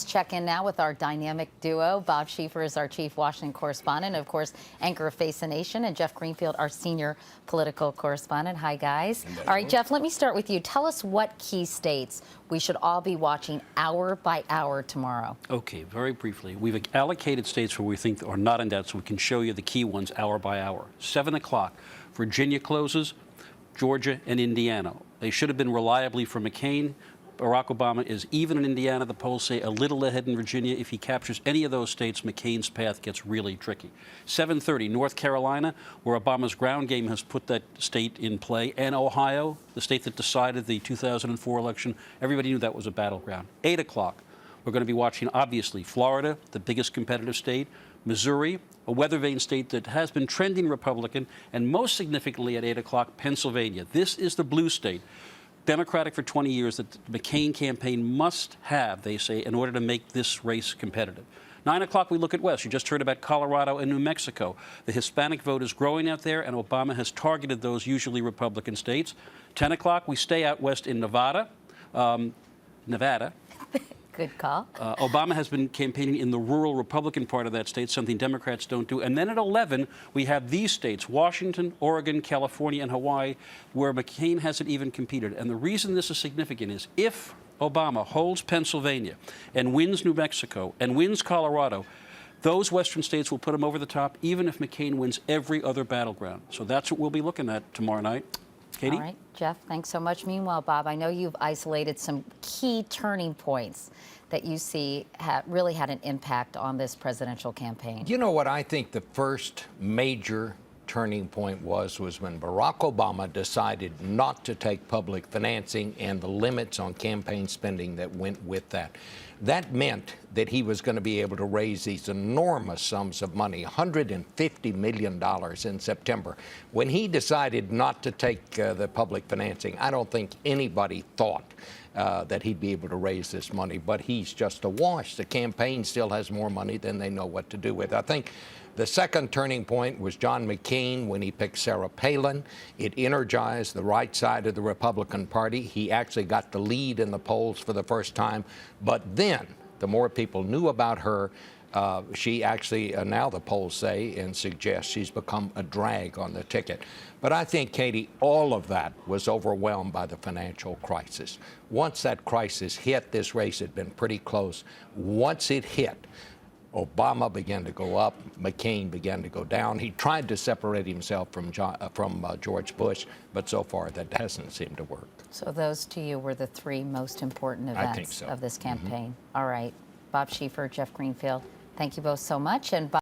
Let's check in now with our dynamic duo. Bob Schieffer is our chief Washington correspondent, of course, anchor of Face the Nation, and Jeff Greenfield, our senior political correspondent. Hi, guys. Hello. All right, Jeff, let me start with you. Tell us what key states we should all be watching hour by hour tomorrow. Okay, very briefly. We've allocated states where we think are not in doubt, so we can show you the key ones hour by hour. 7 o'clock, Virginia closes, Georgia and Indiana. They should have been reliably for McCain. Barack Obama is even in Indiana. The polls say a little ahead in Virginia. If he captures any of those states, McCain's path gets really tricky. 7:30, North Carolina, where Obama's ground game has put that state in play, and Ohio, the state that decided the 2004 election. Everybody knew that was a battleground. 8 o'clock, we're going to be watching, obviously, Florida, the biggest competitive state, Missouri, a weather vane state that has been trending Republican, and most significantly at 8 o'clock, Pennsylvania. This is the blue state. Democratic for 20 years that the McCain campaign must have, they say, in order to make this race competitive. 9 o'clock, we look at West. You just heard about Colorado and New Mexico. The Hispanic vote is growing out there, and Obama has targeted those usually Republican states. 10 o'clock, we stay out West in Nevada. Good call. Obama has been campaigning in the rural Republican part of that state, something Democrats don't do. And then at 11, we have these states, Washington, Oregon, California, and Hawaii, where McCain hasn't even competed. And the reason this is significant is if Obama holds Pennsylvania and wins New Mexico and wins Colorado, those western states will put him over the top, even if McCain wins every other battleground. So that's what we'll be looking at tomorrow night. Katie? All right, Jeff, thanks so much. Meanwhile, Bob, I know you've isolated some key turning points that you see really had an impact on this presidential campaign. You know what I think the first major turning point was when Barack Obama decided not to take public financing and the limits on campaign spending that went with that. That meant that he was going to be able to raise these enormous sums of money, $150 million in September. When he decided not to take the public financing, I don't think anybody thought that he'd be able to raise this money, but he's just awash. The campaign still has more money than they know what to do with. I think the second turning point was John McCain when he picked Sarah Palin. It energized the right side of the Republican Party. He actually got the lead in the polls for the first time. But then, the more people knew about her, she actually, now the polls say and suggest she's become a drag on the ticket. But I think, Katie, all of that was overwhelmed by the financial crisis. Once that crisis hit, this race had been pretty close. Once it hit, Obama began to go up, McCain began to go down. He tried to separate himself from George Bush, but so far that hasn't seemed to work. So those to you were the three most important events of this campaign. All right, Bob Schieffer, Jeff Greenfield, thank you both so much. And Bob